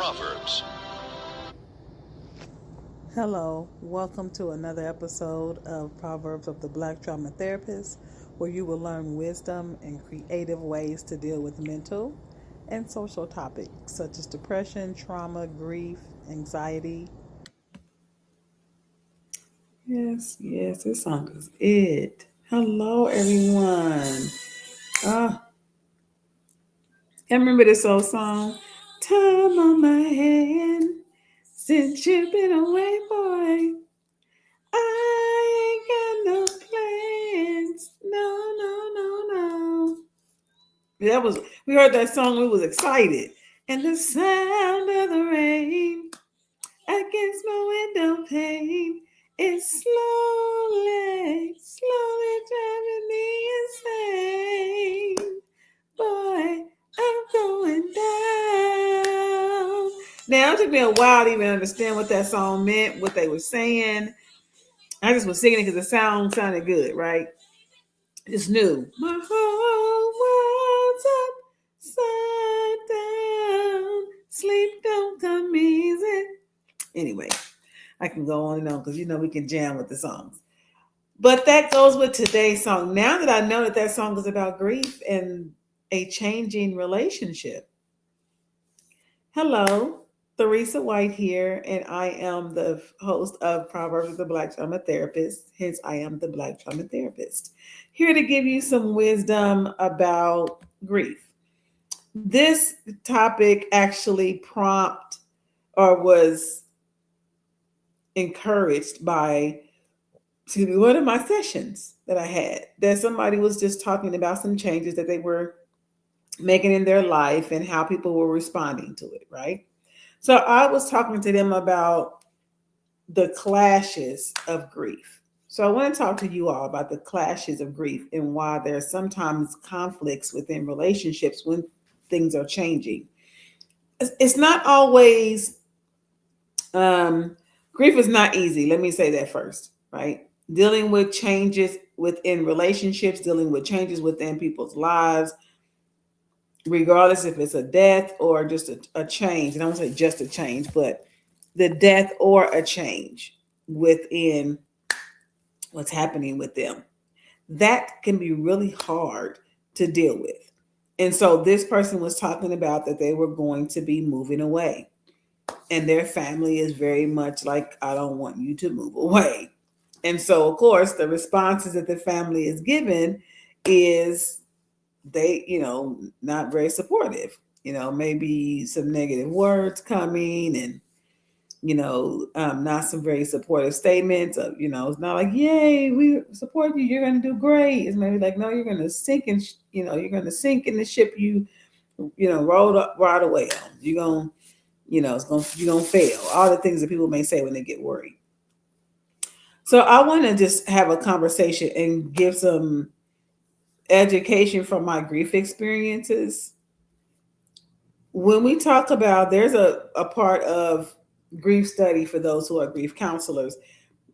Proverbs. Hello, welcome to another episode of Proverbs of the Black Trauma Therapist, where you will learn wisdom and creative ways to deal with mental and social topics such as depression, trauma, grief, anxiety. Yes, this song is it. Hello, everyone. Ah, I remember this old song. Time on my hand since you've been away, boy. I ain't got no plans. No. That was we heard that song. We was excited, and the sound of the rain against my window pane is slowly driving me insane. Boy, I'm going down. Now, it took me a while to even understand what that song meant, what they were saying. I just was singing it because the sound sounded good, right? Just knew. My whole world's upside down. Sleep don't come easy. Anyway, I can go on and on because we can jam with the songs. But that goes with today's song. Now that I know that that song is about grief and a changing relationship. Hello, Theresa White here, and I am the host of Proverbs of the Black Trauma Therapist. Hence, I am the Black Trauma Therapist. Here to give you some wisdom about grief. This topic actually was encouraged by one of my sessions that I had. That somebody was just talking about some changes that they were making in their life and how people were responding to it, right? So I was talking to them about the clashes of grief. So I want to talk to you all about the clashes of grief and why there are sometimes conflicts within relationships when things are changing. It's not always, grief is not easy. Let me say that first, right? Dealing with changes within relationships, dealing with changes within people's lives, regardless if it's a death or just a change. And I don't say just a change, but the death or a change within what's happening with them. That can be really hard to deal with. And so this person was talking about that they were going to be moving away. And their family is very much like, I don't want you to move away. And so, of course, the responses that the family is given is they, not very supportive. Maybe some negative words coming and, not some very supportive statements of, it's not like, yay, we support you. You're going to do great. It's maybe like, no, you're going to sink and, you're going to sink in the ship rolled up right away on. You're going to, you're going to fail. All the things that people may say when they get worried. So I want to just have a conversation and give some education from my grief experiences. When we talk about, there's a part of grief study for those who are grief counselors,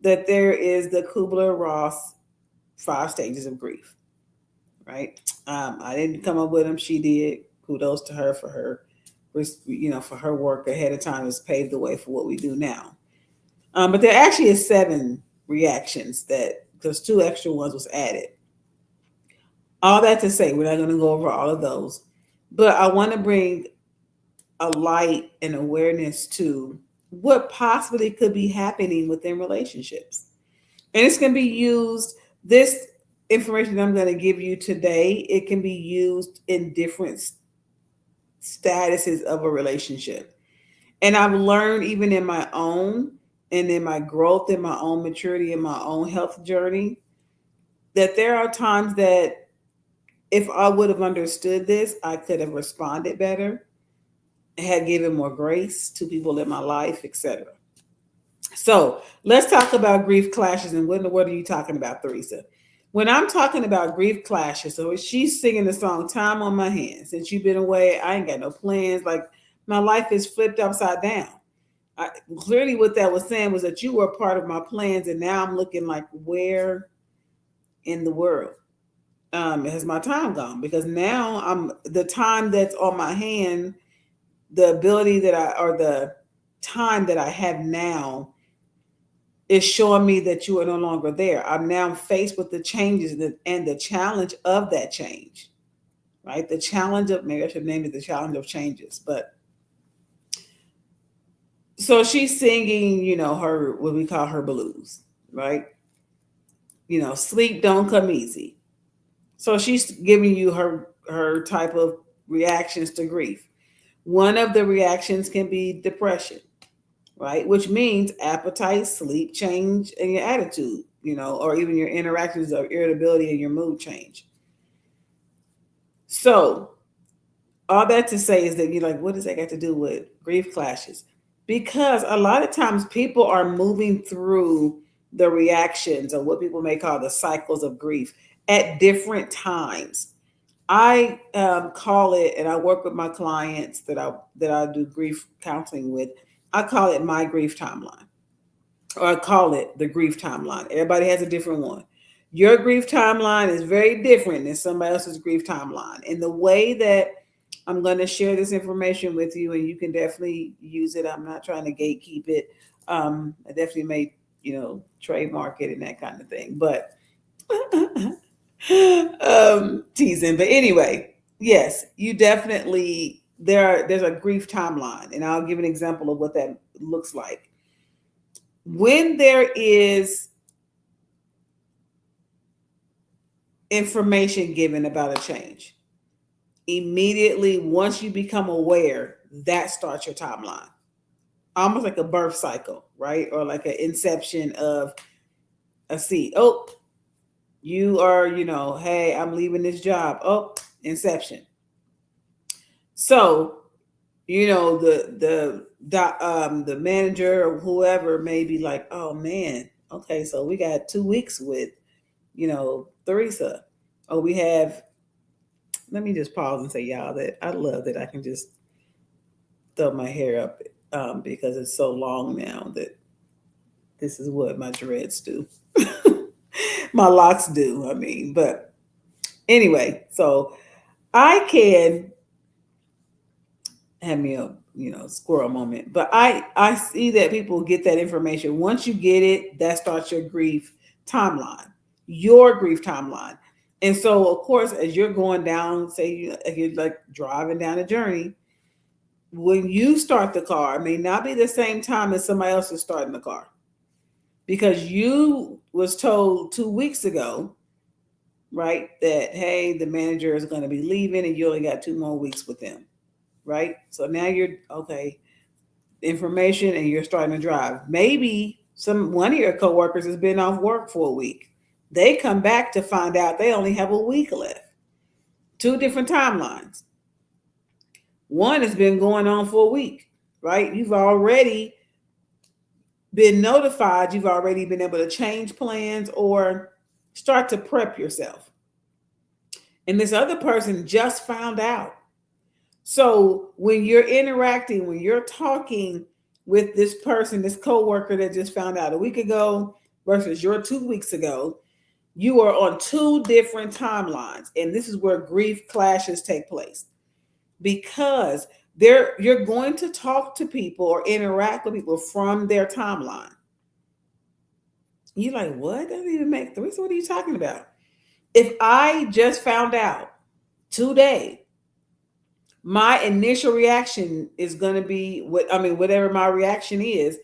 that there is the Kubler-Ross 5 stages of grief, right? I didn't come up with them. She did. Kudos to her for for her work ahead of time has paved the way for what we do now. But there actually is 7 reactions because 2 extra ones was added. All that to say, we're not going to go over all of those, but I want to bring a light and awareness to what possibly could be happening within relationships. And it's going to be used, this information I'm going to give you today, it can be used in different statuses of a relationship. And I've learned even in my own and in my growth, in my own maturity, in my own health journey, that there are times that if I would have understood this, I could have responded better, had given more grace to people in my life, etc. So let's talk about grief clashes. And what are you talking about, Theresa? When I'm talking about grief clashes, so she's singing the song "Time on My Hands." Since you've been away, I ain't got no plans. Like my life is flipped upside down. Clearly, what that was saying was that you were a part of my plans, and now I'm looking like, where in the world has my time gone? Because now the time that's on my hand the ability or the time that I have now is showing me that you are no longer there. I'm now faced with the changes and the challenge of that change, right? The challenge of, maybe I should name it the challenge of changes. But so she's singing, her, what we call her blues, right? Sleep don't come easy. So she's giving you her type of reactions to grief. One of the reactions can be depression, right? Which means appetite, sleep change, and your attitude, or even your interactions of irritability and your mood change. So, all that to say is that you're like, what does that got to do with grief clashes? Because a lot of times people are moving through the reactions or what people may call the cycles of grief at different times. I call it, and I work with my clients that I do grief counseling with. I call it my grief timeline, or I call it the grief timeline. Everybody has a different one. Your grief timeline is very different than somebody else's grief timeline. And the way that I'm going to share this information with you, and you can definitely use it. I'm not trying to gatekeep it. I definitely may, trademark it and that kind of thing. But teasing. But anyway, yes, you definitely there's a grief timeline, and I'll give an example of what that looks like. When there is information given about a change, immediately once you become aware, that starts your timeline. Almost like a birth cycle, right? Or like an inception of a seed. Oh, you are, hey, I'm leaving this job. Oh, inception. So, the manager or whoever may be like, oh man, okay, so we got 2 weeks with, Theresa. Oh, we have. Let me just pause and say, y'all, that I love that I can just throw my hair up because it's so long now that this is what my dreads do. My locks do, I mean. But anyway, so I can have me a squirrel moment, but I see that people get that information. Once you get it, that starts your grief timeline, and so of course, as you're going down, say you're like driving down a journey, when you start the car, it may not be the same time as somebody else is starting the car, because you was told 2 weeks ago, right, that hey, the manager is going to be leaving and you only got 2 more weeks with them, right? So now you're okay, information, and you're starting to drive. Maybe one of your coworkers has been off work for a week. They come back to find out they only have a week left. Two different timelines. One has been going on for a week, right? You've already been notified. You've already been able to change plans or start to prep yourself. And this other person just found out. So when you're interacting, when you're talking with this person, this coworker that just found out a week ago versus your 2 weeks ago, you are on two different timelines. And this is where grief clashes take place, because you're going to talk to people or interact with people from their timeline. You're like, what? That doesn't even make sense. What are you talking about? If I just found out today, my initial reaction is going to be whatever my reaction is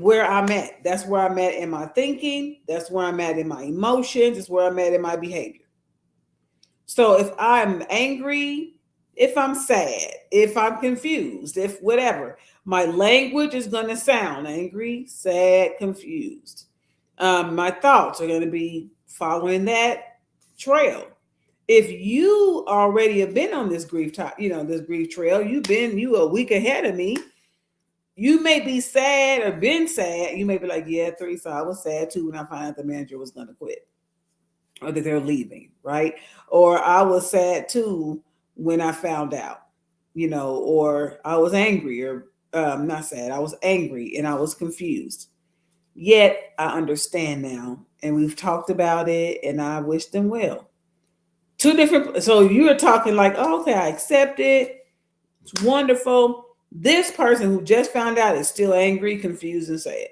where I'm at. That's where I'm at in my thinking. That's where I'm at in my emotions. It's where I'm at in my behavior. So if I'm angry, if I'm sad, if I'm confused, if whatever, my language is going to sound angry, sad, confused. My thoughts are going to be following that trail. If you already have been on this grief this grief trail, you a week ahead of me. You may be sad or been sad. You may be like, yeah, Theresa, I was sad too when I found out the manager was going to quit or that they're leaving, right? Or I was sad too when I found out, or I was angry, or not sad, I was angry and I was confused. Yet I understand now, and we've talked about it, and I wish them well. Two different. So you're talking like, oh, okay, I accept it. It's wonderful. This person who just found out is still angry, confused, and sad.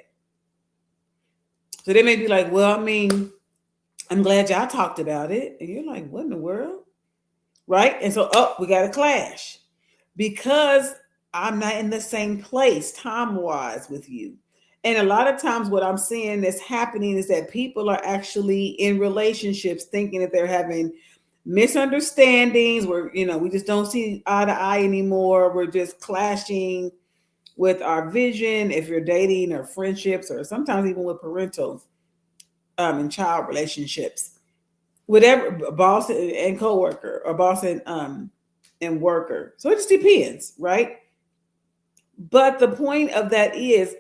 So they may be like, well, I mean, I'm glad y'all talked about it. And you're like, what in the world? Right? And so, we got a clash because I'm not in the same place time wise with you. And a lot of times, what I'm seeing that's happening is that people are actually in relationships thinking that they're having misunderstandings where, we just don't see eye to eye anymore. We're just clashing with our vision. If you're dating or friendships, or sometimes even with parental and child relationships, whatever, boss and coworker, or boss and worker. So it just depends, right? But the point of that is,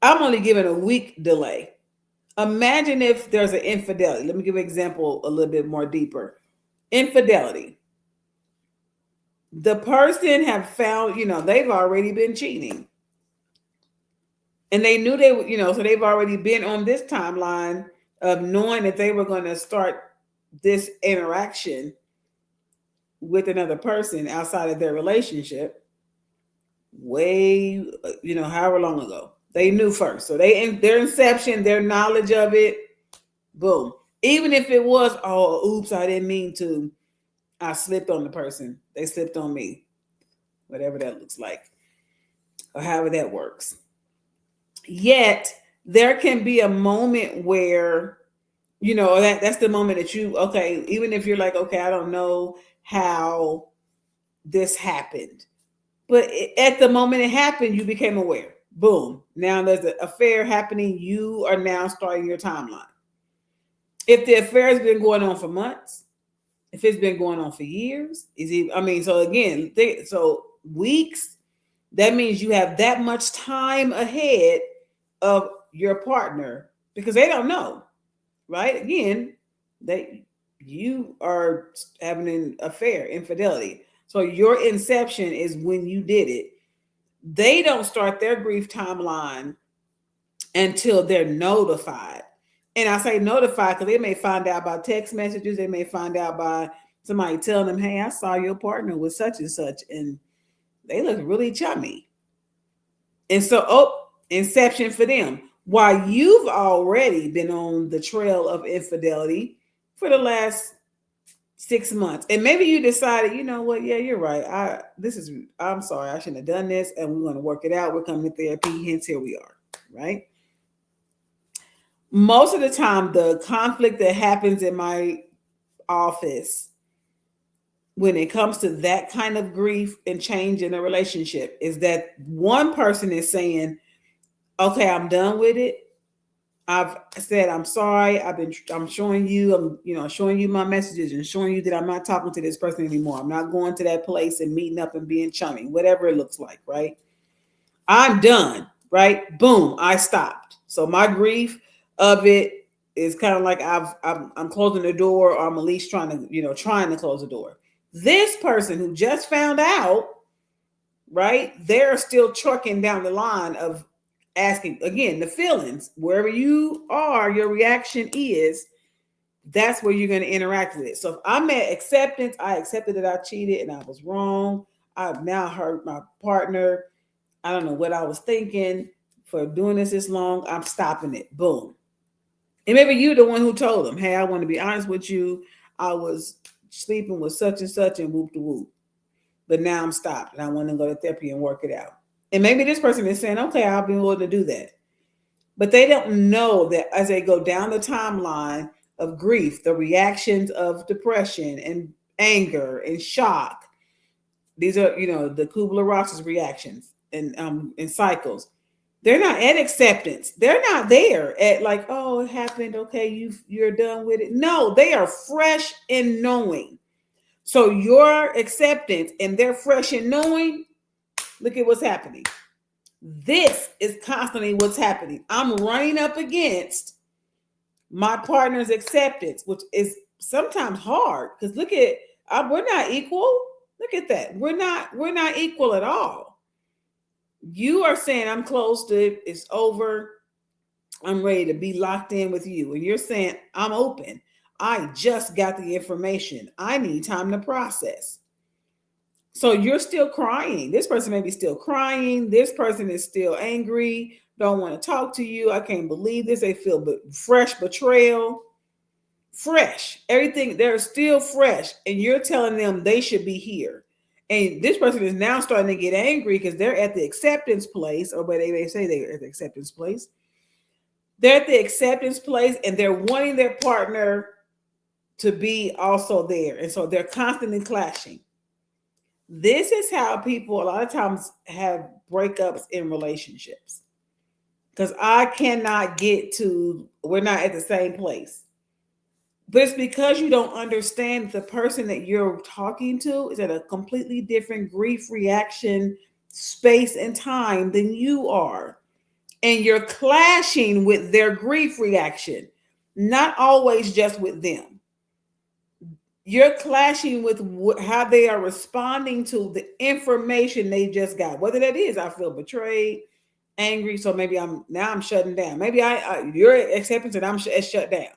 I'm only giving a week delay. Imagine if there's an infidelity. Let me give an example a little bit more deeper. Infidelity. The person have found, they've already been cheating. And they knew they would, so they've already been on this timeline of knowing that they were going to start this interaction with another person outside of their relationship way, however long ago. They knew first. So their inception, their knowledge of it, boom. Even if it was, oh, oops, I didn't mean to. I slipped on the person. They slipped on me. Whatever that looks like. Or however that works. Yet, there can be a moment where, that's the moment that even if you're like, okay, I don't know how this happened. But at the moment it happened, you became aware. Boom. Now there's an affair happening. You are now starting your timeline. If the affair has been going on for months, if it's been going on for years, so weeks, that means you have that much time ahead of your partner because they don't know, right? Again, you are having an affair, infidelity. So your inception is when you did it. They don't start their grief timeline until they're notified. And I say notified because they may find out by text messages. They may find out by somebody telling them, hey, I saw your partner with such and such, and they look really chummy. And so, inception for them. While you've already been on the trail of infidelity for the last 6 months. And maybe you decided, you know what? Yeah, you're right. I'm sorry. I shouldn't have done this. And we're going to work it out. We're coming to therapy. Hence, here we are. Right. Most of the time, the conflict that happens in my office when it comes to that kind of grief and change in a relationship is that one person is saying, okay, I'm done with it. I've said, I'm sorry. I'm showing you, showing you my messages and showing you that I'm not talking to this person anymore. I'm not going to that place and meeting up and being chummy, whatever it looks like, right? I'm done, right? Boom, I stopped. So my grief of it is kind of like I'm closing the door, or I'm at least trying to close the door. This person who just found out, right? They're still trucking down the line of asking, again, the feelings, wherever you are, your reaction is, that's where you're going to interact with it. So if I'm at acceptance, I accepted that I cheated and I was wrong. I've now hurt my partner. I don't know what I was thinking for doing this long. I'm stopping it. Boom. And maybe you're the one who told them, hey, I want to be honest with you. I was sleeping with such and such and whoop de whoop. But now I'm stopped and I want to go to therapy and work it out. And maybe this person is saying, okay, I'll be willing to do that. But they don't know that as they go down the timeline of grief, the reactions of depression and anger and shock, these are, the Kubler-Ross's reactions and cycles. They're not at acceptance. They're not there at like, oh, it happened. Okay, you're done with it. No, they are fresh in knowing. So your acceptance and they're fresh in knowing, look at what's happening. This is constantly what's happening. I'm running up against my partner's acceptance, which is sometimes hard because look at, we're not equal. Look at that. We're not equal at all. You are saying I'm close to it. It's over. I'm ready to be locked in with you. And you're saying I'm open. I just got the information. I need time to process. So you're still crying. This person may be still crying. This person is still angry, don't want to talk to you. I can't believe this. They feel fresh betrayal. Fresh. Everything, they're still fresh. And you're telling them they should be here. And this person is now starting to get angry because they're at the acceptance place, or where they say they're at the acceptance place. They're at the acceptance place and they're wanting their partner to be also there. And so they're constantly clashing. This is how people a lot of times have breakups in relationships. Because I cannot get to, we're not at the same place. But it's because you don't understand the person that you're talking to is at a completely different grief reaction space and time than you are. And you're clashing with their grief reaction, not always just with them. You're clashing with how they are responding to the information they just got, whether that is, I feel betrayed, angry, so maybe I'm shutting down. Maybe you're at acceptance and I'm shut down.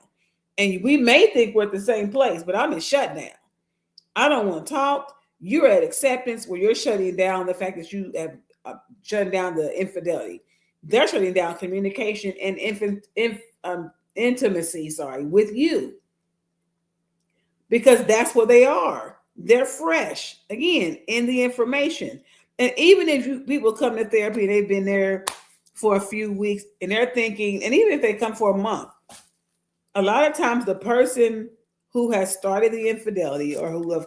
And we may think we're at the same place, but I'm in shutdown. I don't want to talk. You're at acceptance where you're shutting down the fact that you have shutting down the infidelity. They're shutting down communication and intimacy, with you. Because that's what they are. They're fresh, again, in the information. And even if people come to therapy and they've been there for a few weeks and they're thinking, and even if they come for a month, a lot of times the person who has started the infidelity or who have,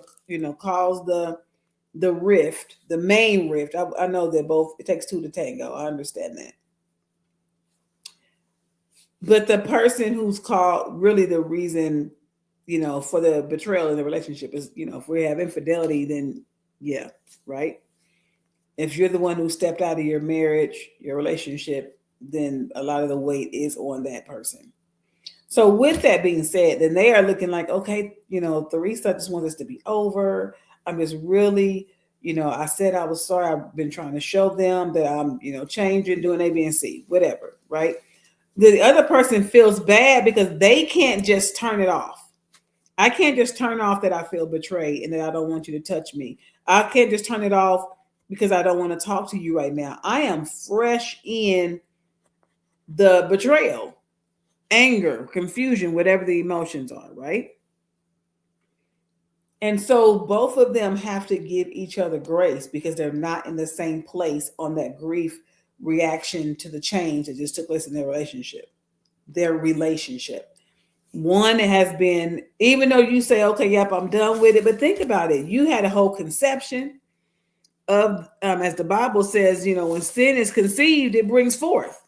caused the rift, the main rift, I know that both, it takes two to tango. I understand that. But the person who's called really the reason, for the betrayal in the relationship is, if we have infidelity, then yeah, right? If you're the one who stepped out of your marriage, your relationship, then a lot of the weight is on that person. So with that being said, then they are looking like, okay, Theresa, I just want this to be over. I'm just really, I said I was sorry. I've been trying to show them that I'm, changing, doing A, B, and C, whatever, right? The other person feels bad because they can't just turn it off. I can't just turn off that I feel betrayed and that I don't want you to touch me. I can't just turn it off because I don't want to talk to you right now. I am fresh in the betrayal, anger, confusion, whatever the emotions are, right? And so both of them have to give each other grace because they're not in the same place on that grief reaction to the change that just took place in their relationship. One has been, even though you say, okay, yep, I'm done with it, but think about it. You had a whole conception of, as the Bible says, when sin is conceived, it brings forth,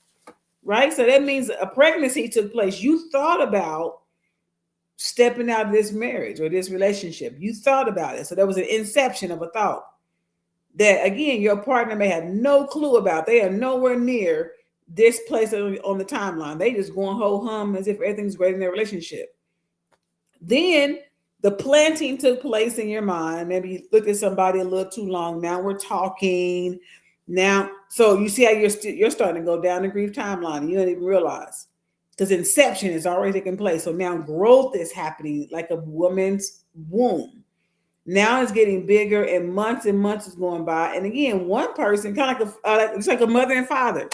right? So that means a pregnancy took place. You thought about stepping out of this marriage or this relationship. You thought about it. So there was an inception of a thought that, again, your partner may have no clue about. They are nowhere near this place on the timeline. They just going ho hum as if everything's great in their relationship. Then the planting took place in your mind. Maybe you looked at somebody a little too long. Now we're talking. Now, so you see how you're starting to go down the grief timeline. And you don't even realize because inception is already taking place. So now growth is happening like a woman's womb. Now it's getting bigger, and months is going by. And again, one person kind of it's like a mother and father.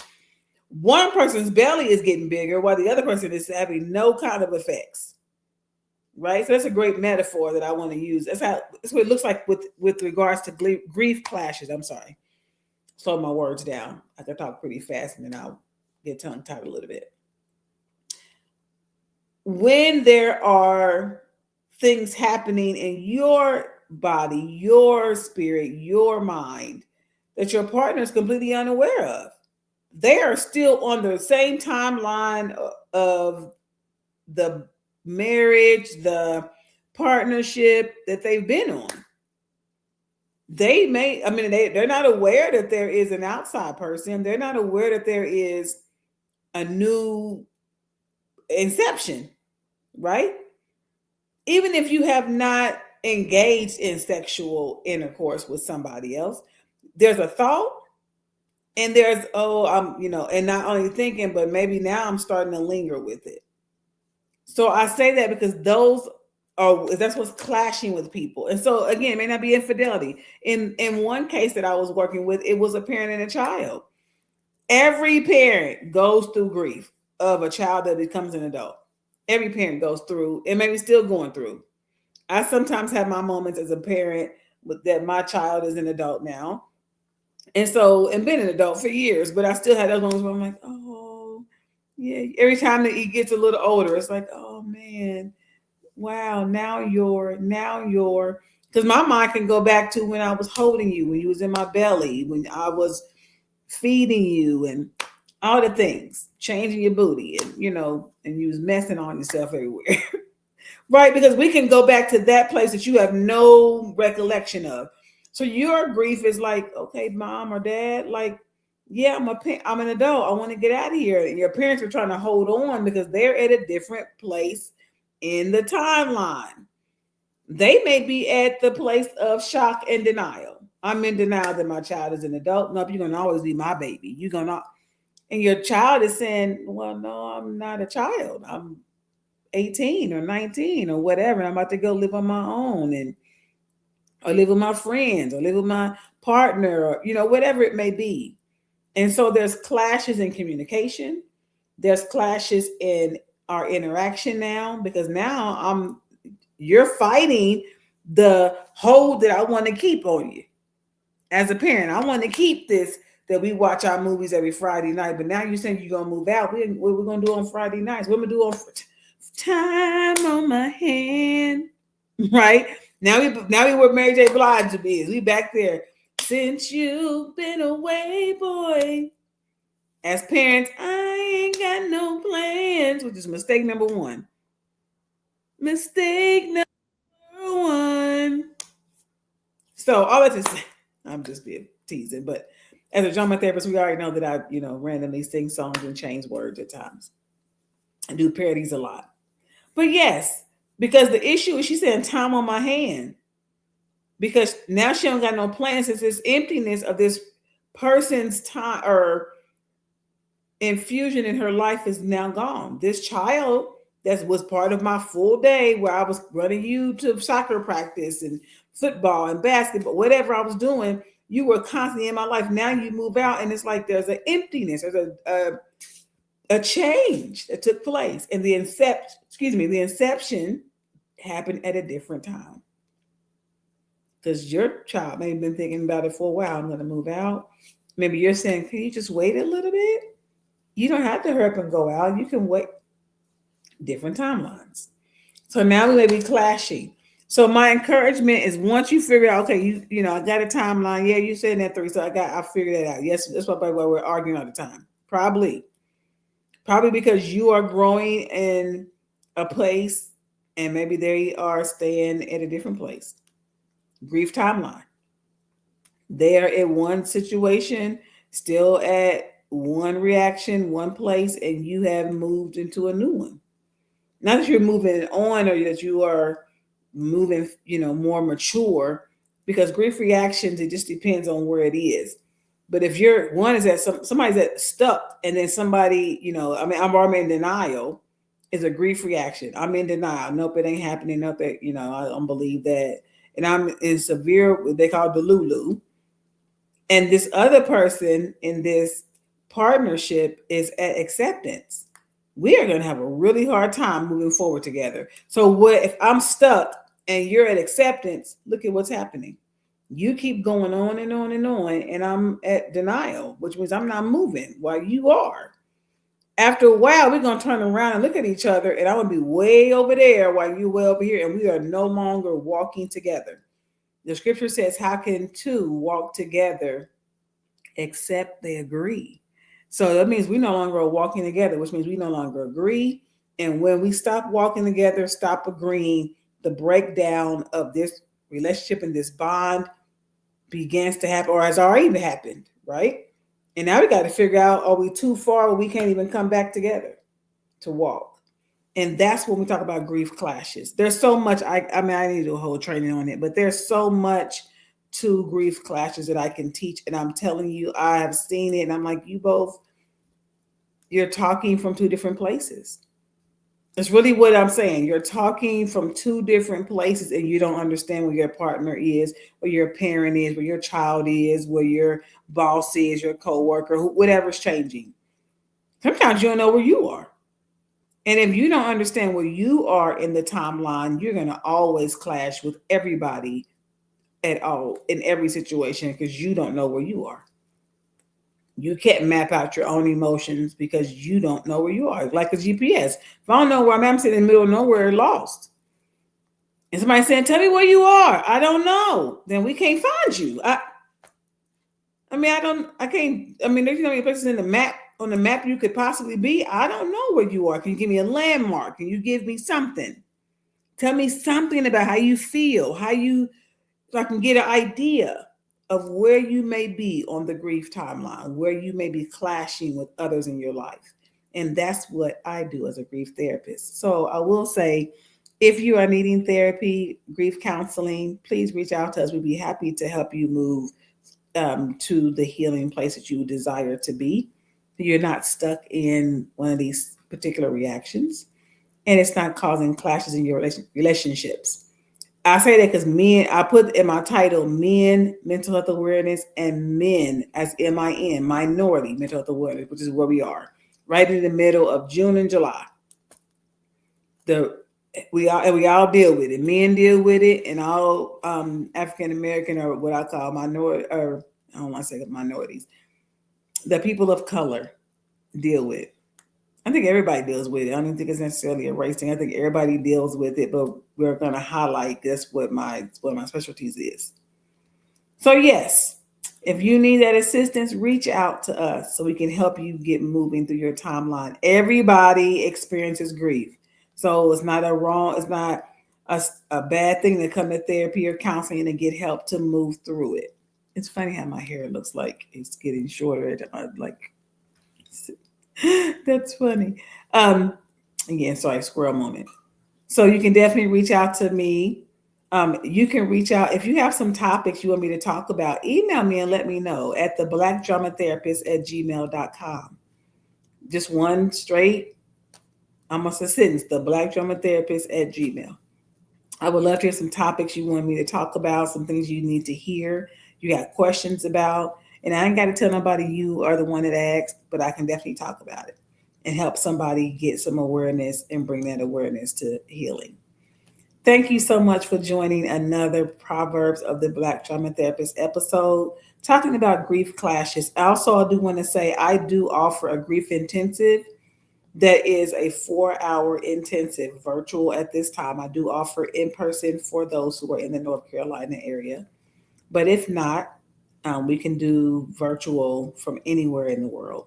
One person's belly is getting bigger while the other person is having no kind of effects, right? So that's a great metaphor that I want to use. That's what it looks like with regards to grief clashes. I'm sorry. Slow my words down. I can talk pretty fast and then I'll get tongue-tied a little bit. When there are things happening in your body, your spirit, your mind that your partner is completely unaware of, they are still on the same timeline of the marriage, the partnership that they've been on. They're not aware that there is an outside person. They're not aware that there is a new inception, right? Even if you have not engaged in sexual intercourse with somebody else, there's a thought. And there's, and not only thinking, but maybe now I'm starting to linger with it. So I say that because those or that's what's clashing with people. And so again, it may not be infidelity. In one case that I was working with, it was a parent and a child. Every parent goes through grief of a child that becomes an adult. Every parent goes through, and maybe still going through. I sometimes have my moments as a parent with that my child is an adult now. And so, and been an adult for years, but I still had those moments where I'm like, oh, yeah. Every time that he gets a little older, it's like, oh man, wow, because my mind can go back to when I was holding you, when you was in my belly, when I was feeding you, and all the things, changing your booty, and and you was messing on yourself everywhere. Right, because we can go back to that place that you have no recollection of. So your grief is like, okay, mom or dad, like, yeah, I'm an adult. I want to get out of here. And your parents are trying to hold on because they're at a different place in the timeline. They may be at the place of shock and denial. I'm in denial that my child is an adult. Nope, you're gonna always be my baby. You're gonna, and your child is saying, well, no, I'm not a child. I'm 18 or 19 or whatever. And I'm about to go live on my own, and or live with my friends or live with my partner, or whatever it may be. And so there's clashes in communication. There's clashes in our interaction now, because now you're fighting the hold that I want to keep on you. As a parent, I want to keep this, that we watch our movies every Friday night, but now you're saying you're gonna move out. What we're gonna do on Friday nights? What we're gonna do on time on my hand? Right? Now we were Mary J. Blige to be. We back there. Since you've been away, boy. As parents, I ain't got no plans, which is mistake number one. Mistake number one. So all that to say, I'm just being teasing, but as a drama therapist, we already know that I, randomly sing songs and change words at times. I do parodies a lot. But yes, because the issue is she's saying time on my hand. Because now she don't got no plans. It's this emptiness of this person's time or infusion in her life is now gone. This child that was part of my full day, where I was running you to soccer practice and football and basketball, whatever I was doing, you were constantly in my life. Now you move out, and it's like there's an emptiness, there's a change that took place, and the inception happened at a different time. Because your child may have been thinking about it for a while. I'm going to move out. Maybe you're saying, can you just wait a little bit? You don't have to hurry up and go out. You can wait. Different timelines. So now we may be clashing. So my encouragement is, once you figure out, okay, I got a timeline. Yeah, you said that 3, so I figured that out. Yes, that's why we're arguing all the time. Probably because you are growing in a place, and maybe they are staying at a different place. Grief timeline. They are in one situation, still at one reaction, one place, and you have moved into a new one. Not that you're moving on or that you are moving, more mature, because grief reactions, it just depends on where it is. But if you're one is that somebody's that stuck, and then somebody, I'm already in denial, is a grief reaction. I'm in denial. Nope, it ain't happening. Nope, I don't believe that. And I'm in severe, what they call delulu. And this other person in this partnership is at acceptance. We are going to have a really hard time moving forward together. So what if I'm stuck and you're at acceptance? Look at what's happening. You keep going on and on and on, and I'm at denial, which means I'm not moving while you are. After a while, we're going to turn around and look at each other, and I'm going to be way over there while you're way over here, and we are no longer walking together. The scripture says, how can two walk together except they agree? So that means we no longer are walking together, which means we no longer agree. And when we stop walking together, stop agreeing, the breakdown of this relationship and this bond begins to happen, or has already happened, right? And now we got to figure out, are we too far where we can't even come back together to walk? And that's when we talk about grief clashes. There's so much, I need to do a whole training on it, but there's so much to grief clashes that I can teach. And I'm telling you, I have seen it. And I'm like, you're talking from two different places. It's really what I'm saying. You're talking from two different places and you don't understand where your partner is, where your parent is, where your child is, where your boss is, your coworker, whatever's changing. Sometimes you don't know where you are. And if you don't understand where you are in the timeline, you're going to always clash with everybody at all in every situation because you don't know where you are. You can't map out your own emotions because you don't know where you are. Like a GPS. If I don't know where I'm sitting in the middle of nowhere, lost. And somebody saying, "Tell me where you are." I don't know. Then we can't find you. I mean, I can't. I mean, there's many places in the map on the map you could possibly be. I don't know where you are. Can you give me a landmark? Can you give me something? Tell me something about how you feel, so I can get an idea of where you may be on the grief timeline, where you may be clashing with others in your life. And that's what I do as a grief therapist. So I will say, if you are needing therapy, grief counseling, please reach out to us. We'd be happy to help you move to the healing place that you desire to be. You're not stuck in one of these particular reactions, and it's not causing clashes in your relationships. I say that because men, I put in my title, men, mental health awareness, and men, as MIN, minority mental health awareness, which is where we are, right in the middle of June and July. The we all deal with it. Men deal with it, and all African American, or what I call minority, or I don't want to say minorities, the people of color deal with. I think everybody deals with it. I don't think it's necessarily a race thing. I think everybody deals with it, but we're going to highlight that's what my specialties is. So yes, if you need that assistance, reach out to us so we can help you get moving through your timeline. Everybody experiences grief, so it's not a bad thing to come to therapy or counseling and get help to move through it. It's funny how my hair looks like it's getting shorter. Like that's funny. Again, sorry, squirrel moment. So you can definitely reach out to me. You can reach out if you have some topics you want me to talk about. Email me and let me know at the blackdramatherapist@gmail.com. Just one straight, almost a sentence, the blackdramatherapist@gmail. I would love to hear some topics you want me to talk about, some things you need to hear, you got questions about. And I ain't got to tell nobody you are the one that asked, but I can definitely talk about it and help somebody get some awareness and bring that awareness to healing. Thank you so much for joining another Proverbs of the Black Trauma Therapist episode talking about grief clashes. Also, I do want to say I do offer a grief intensive that is a 4-hour intensive virtual at this time. I do offer in person for those who are in the North Carolina area. But if not, we can do virtual from anywhere in the world.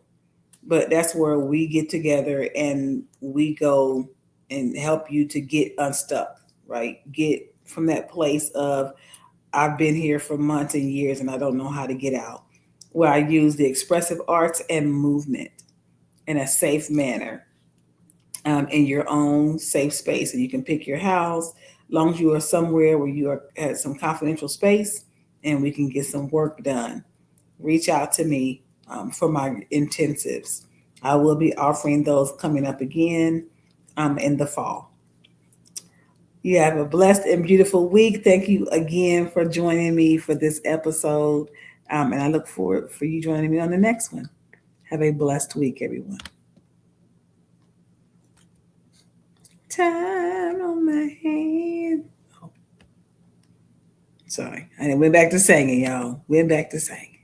But that's where we get together and we go and help you to get unstuck, right? Get from that place of, I've been here for months and years and I don't know how to get out. Where I use the expressive arts and movement in a safe manner, in your own safe space. And you can pick your house, as long as you are somewhere where you are at some confidential space and we can get some work done. Reach out to me for my intensives. I will be offering those coming up again in the fall. You have a blessed and beautiful week. Thank you again for joining me for this episode. And I look forward for you joining me on the next one. Have a blessed week, everyone. Time on my hand. Oh, sorry. I went back to singing, y'all. Went back to singing.